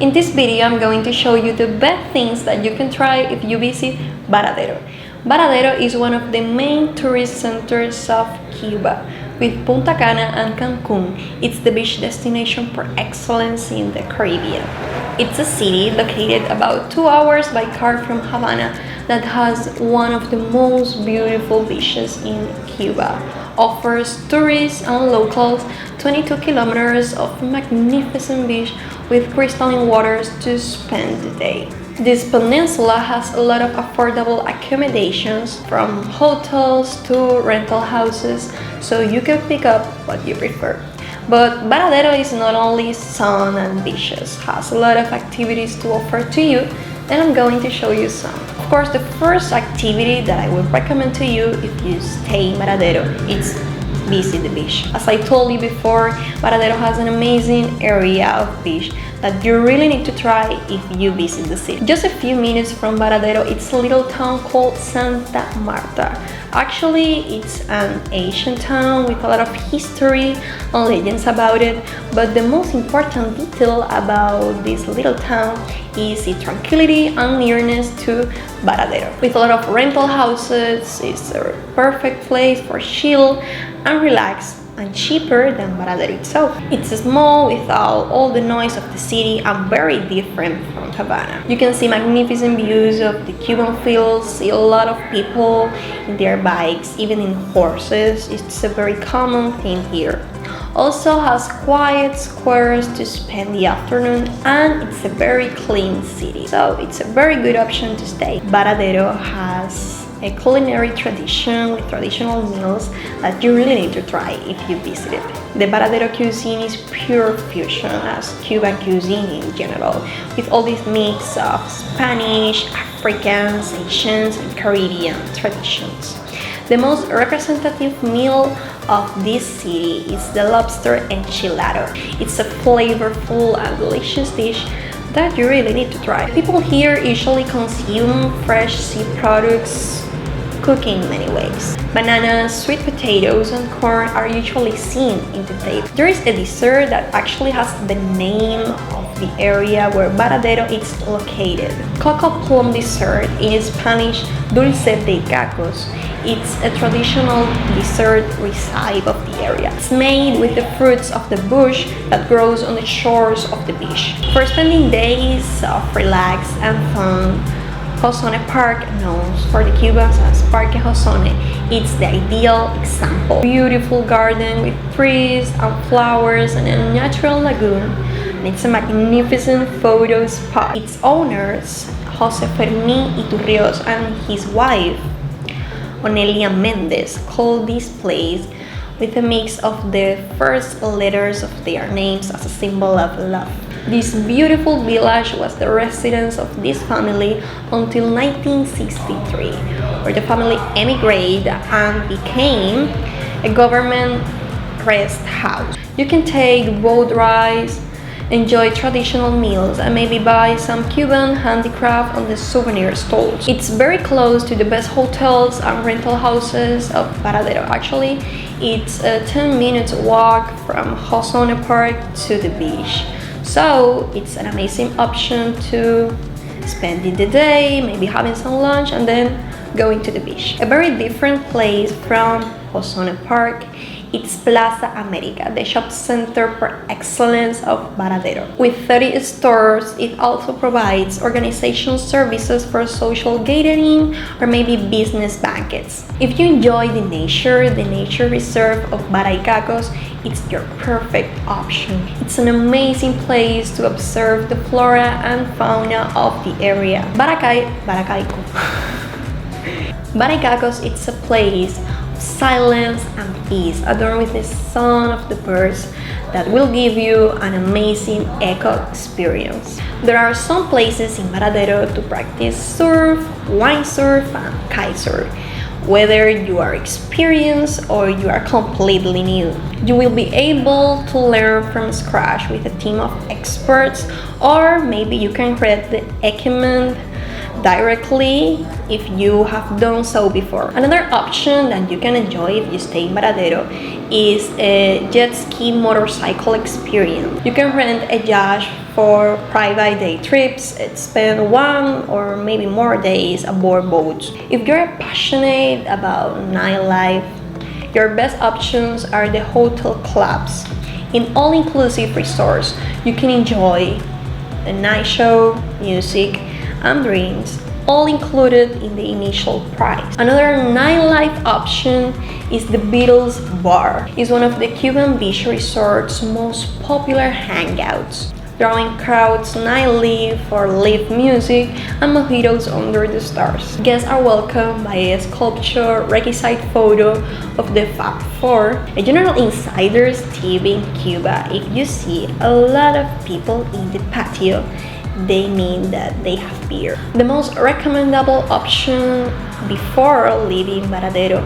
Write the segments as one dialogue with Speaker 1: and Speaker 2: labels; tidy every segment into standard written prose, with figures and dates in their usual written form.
Speaker 1: In this video, I'm going to show you the best things that you can try if you visit Varadero. Varadero is one of the main tourist centers of Cuba, with Punta Cana and Cancun. It's the beach destination par excellence in the Caribbean. It's a city located about 2 hours by car from Havana that has one of the most beautiful beaches in Cuba. Offers tourists and locals 22 kilometers of magnificent beach with crystalline waters to spend the day. This peninsula has a lot of affordable accommodations, from hotels to rental houses, so you can pick up what you prefer. But Varadero is not only sun and beaches, has a lot of activities to offer to you, and I'm going to show you some. Of course, the first activity that I would recommend to you if you stay in Varadero is visit the beach. As I told you before, Varadero has an amazing area of beach that you really need to try if you visit the city. Just a few minutes from Varadero, it's a little town called Santa Marta. Actually, it's an ancient town with a lot of history and legends about it, but the most important detail about this little town is its tranquility and nearness to Varadero. With a lot of rental houses, it's a perfect place for chill and relax, and cheaper than Varadero itself. It's small without all the noise of the city and very different from Havana. You can see magnificent views of the Cuban fields, see a lot of people in their bikes, even in horses. It's a very common thing here. Also has quiet squares to spend the afternoon, and it's a very clean city, so it's a very good option to stay. Varadero has a culinary tradition with traditional meals that you really need to try if you visit it. The Varadero cuisine is pure fusion, as Cuban cuisine in general, with all this mix of Spanish, Africans, Asians, and Caribbean traditions. The most representative meal of this city is the lobster enchilado. It's a flavorful and delicious dish that you really need to try. People here usually consume fresh sea products, cooking in many ways. Bananas, sweet potatoes, and corn are usually seen in the table. There is a dessert that actually has the name of the area where Varadero is located. Cocoa plum dessert, in Spanish dulce de cacos. It's a traditional dessert recipe of the area. It's made with the fruits of the bush that grows on the shores of the beach. For spending days of relax and fun, Hossone Park, known for the Cubans as Parque Hossone, it's the ideal example. Beautiful garden with trees and flowers and a natural lagoon, and it's a magnificent photo spot. Its owners, Jose Fermin Iturrios and his wife, Onelia Mendez, call this place with a mix of the first letters of their names as a symbol of love. This beautiful village was the residence of this family until 1963, where the family emigrated and became a government rest house. You can take boat rides, enjoy traditional meals, and maybe buy some Cuban handicraft on the souvenir stalls. It's very close to the best hotels and rental houses of Varadero. Actually, it's a 10-minute walk from Hossone Park to the beach. So it's an amazing option to spend in the day, maybe having some lunch and then going to the beach. A very different place from Hossone Park, it's Plaza America, the shop center per excellence of Varadero. With 30 stores, it also provides organization services for social gathering or maybe business banquets. If you enjoy the nature reserve of Baraycacos, it's your perfect option. It's an amazing place to observe the flora and fauna of the area. Baraycacos. Baraycacos, it's a place silence and peace, adorned with the song of the birds that will give you an amazing eco experience. There are some places in Varadero to practice surf, windsurf, and kitesurf. Whether you are experienced or you are completely new, you will be able to learn from scratch with a team of experts, or maybe you can create the equipment directly if you have done so before. Another option that you can enjoy if you stay in Varadero is a jet ski motorcycle experience. You can rent a yacht for private day trips, spend 1 or maybe more days aboard boats. If you're passionate about nightlife, your best options are the hotel clubs. In all-inclusive resorts, you can enjoy a night show, music, and drinks, all included in the initial price. Another nightlife option is the Beatles Bar. It's one of the Cuban beach resorts' most popular hangouts, drawing crowds nightly for live music and mojitos under the stars. Guests are welcomed by a sculpture requisite photo of the Fab Four. A general insider's tip in Cuba: if you see a lot of people in the patio, they mean that they have beer. The most recommendable option before leaving Varadero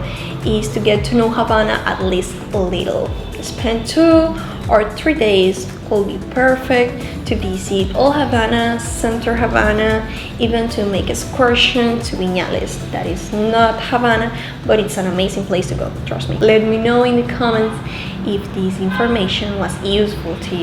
Speaker 1: is to get to know Havana at least a little. Spend 2 or 3 days will be perfect to visit Old Havana, Center Havana, even to make excursion to Viñales. That is not Havana, but it's an amazing place to go, trust me. Let me know in the comments if this information was useful to you.